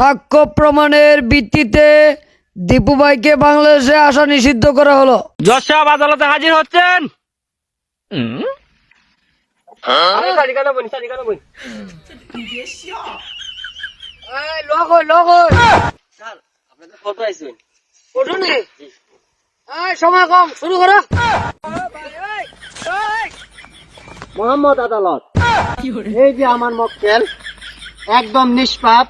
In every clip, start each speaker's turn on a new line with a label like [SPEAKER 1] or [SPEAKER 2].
[SPEAKER 1] সাক্ষ্য প্রমাণের ভিত্তিতে দীপু ভাইকে বাংলাদেশে আসা নিষিদ্ধ করা হলো।
[SPEAKER 2] জজ সাহেব আদালতে হাজির হচ্ছেন।
[SPEAKER 1] সময় কম, শুরু করো।
[SPEAKER 3] মোহাম্মদ আদালত, এই যে আমার মক্কেল একদম নিষ্পাপ।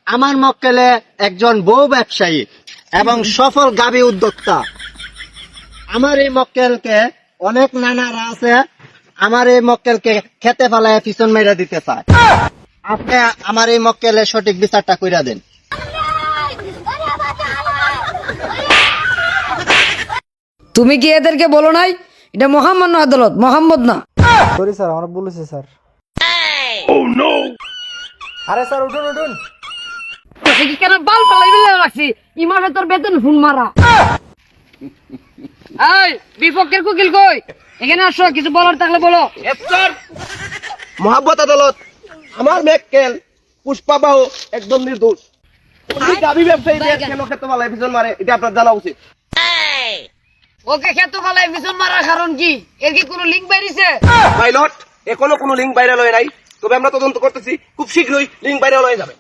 [SPEAKER 3] আমার মক্কেলে একজন বউ ব্যবসায়ী এবং সফল গাভী উদ্যোক্তা। আমার এই মক্কেলকে অনেক নানারা আছে, আমার এই মক্কেলকে খেতে ফেলায় পিছন মেরে দিতে চায়। আপনি আমার এই মক্কেলের সঠিক বিচারটা কইরা দেন।
[SPEAKER 1] তুমি কি এদেরকে বলো নাই এটা মহামান্য আদালত, মোহাম্মদ না?
[SPEAKER 4] সরি স্যার, আমার ভুল হয়েছে স্যার। আরে স্যার উঠুন উঠুন।
[SPEAKER 1] কি কেন বাল ফালাই দিলে রাখছি ইমামে তোর বেতন ফোন মারা। এই বিপক্ষের কুকিল কই? এখানে আসো, কিছু বলার থাকলে বলো।
[SPEAKER 3] মোহাম্মদ আদালত, আমার মক্কেল পুষ্পা বাবু একদম নির্দোষ। উনি গাভী ব্যবসায়ীদের কেন খেতে ফেলায় পিছন মারে এটা আপনার জানা উচিত।
[SPEAKER 1] ওকে খেত ফালাই পিছন মারার কারণ কি? এর কি কোনো লিঙ্ক বাইরেছে?
[SPEAKER 3] পাইলট, এখনো কোনো লিঙ্ক ভাইরাল হয় নাই, তবে আমরা তদন্ত করতেছি, খুব শীঘ্রই লিঙ্ক ভাইরাল হয়ে যাবে।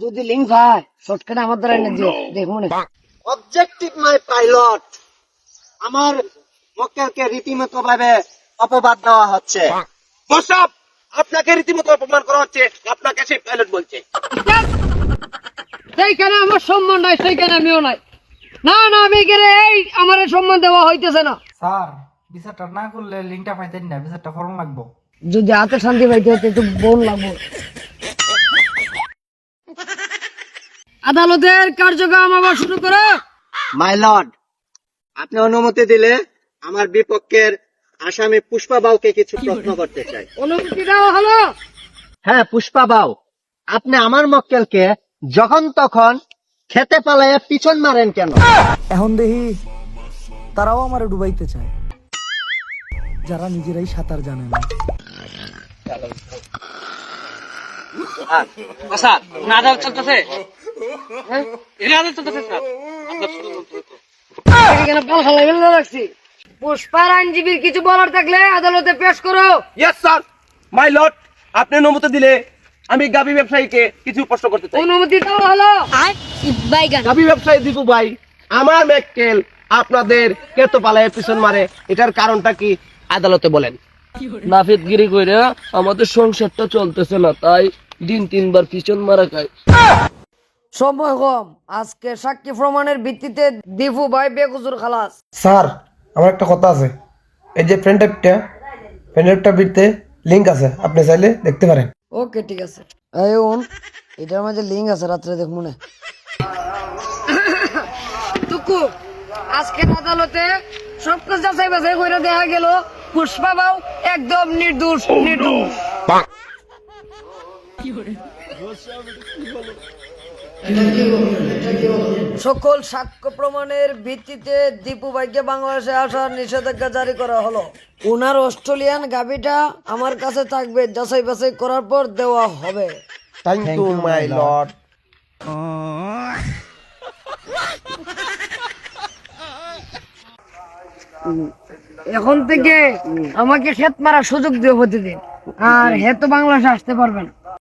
[SPEAKER 1] যদি লিঙ্ক ভাই শর্টকাটে আমার দ্বারা এনে দিও, দেখো না।
[SPEAKER 3] অবজেক্টিভ মাই পাইলট, আমার মক্কেলকে রীতিমতো ভাবে অপবাদ দেওয়া হচ্ছে। বসাব, আপনাকে রীতিমতো অপমান করা হচ্ছে, আপনাকে সেই পাইলট বলছে।
[SPEAKER 1] সেইখানে আমার সম্মান নাই, সেইখানে আমিও নাই। না না, আমি এখানে এই আমার সম্মান দেওয়া হইতেছে না।
[SPEAKER 4] স্যার বিচারটা না করলে লিঙ্কটা পাইতেন না, বিচারটা ফরম লাগবো।
[SPEAKER 1] যদি হাতে শান্তি পাইতে হতো একটু বোন লাগবো। আদালতের কার্যক্রম আবার শুরু করো।
[SPEAKER 3] মাই লর্ড, আপনি অনুমতি দিলে আমার বিপক্ষের আসামি পুষ্পা বাউকে কিছু প্রশ্ন করতে চাই।
[SPEAKER 1] অনুমতি দেওয়া হলো।
[SPEAKER 3] হ্যাঁ পুষ্পা বাউ, আপনি আমার মক্কেলকে যখন তখন খেতে পালাইয়া পিছন মারেন কেন?
[SPEAKER 4] এখন দেখি তারাও আমার ডুবাইতে চায়, যারা নিজেরাই সাঁতার জানে না।
[SPEAKER 2] স্যার আদালত চলতেছে। এখানে আদালত চলতেছে স্যার।
[SPEAKER 1] এখানে পাল খালাই ফেলে রাখছি। পুষ্পার আইনজীবীর কিছু বলার থাকলে আদালতে পেশ করো।
[SPEAKER 3] ইয়েস স্যার, মাই লর্ড, আপনি অনুমতি দিলে আমি গাভী ব্যবসায়ীকে কিছু প্রশ্ন করতে চাই।
[SPEAKER 1] অনুমতি দেওয়া হলো।
[SPEAKER 3] গাভী ব্যবসায়ী দীপু ভাই, আমার মক্কেল আপনাদের কেতো পালায় পিছন মারে, এটার কারণটা কি আদালতে বলেন।
[SPEAKER 2] নাফিদগিরি কইরা আমাদের সংসারটা চলতেছে না, তাই দিন 3 বার পিছন মারা খাই।
[SPEAKER 1] সময় কম, আজকে সাক্ষী প্রমাণের ভিত্তিতে দীপু ভাই বেকসুর খালাস।
[SPEAKER 4] স্যার আমার একটা কথা আছে, এই যে ফ্রেন্ড অ্যাপটা ভিতরে লিংক আছে, আপনি চাইলে দেখতে পারেন।
[SPEAKER 1] ওকে ঠিক আছে। এই ওন, এটার মধ্যে লিঙ্ক আছে, রাত্রে দেখবো না। টুকু, আজকে আদালতে সবকিছু যাচাই বাছাই করে দেখা গেল পুষ্পা বাবু একদম নির্দোষ। সকল সাক্ষ্য প্রমাণের ভিত্তিতে দীপু ভাইকে বাংলাদেশে আসার নিষেধাজ্ঞা জারি করা হলো। ওনার অস্ট্রেলিয়ান গাভিটা আমার কাছে থাকবে, যাচাই বাছাই করার পর দেওয়া হবে।
[SPEAKER 4] Thank you my lord.
[SPEAKER 1] এখন থেকে আমাকে ক্ষেত মারার সুযোগ দিও প্রতিদিন, আর হে তো বাংলাদেশে আসতে পারবে না।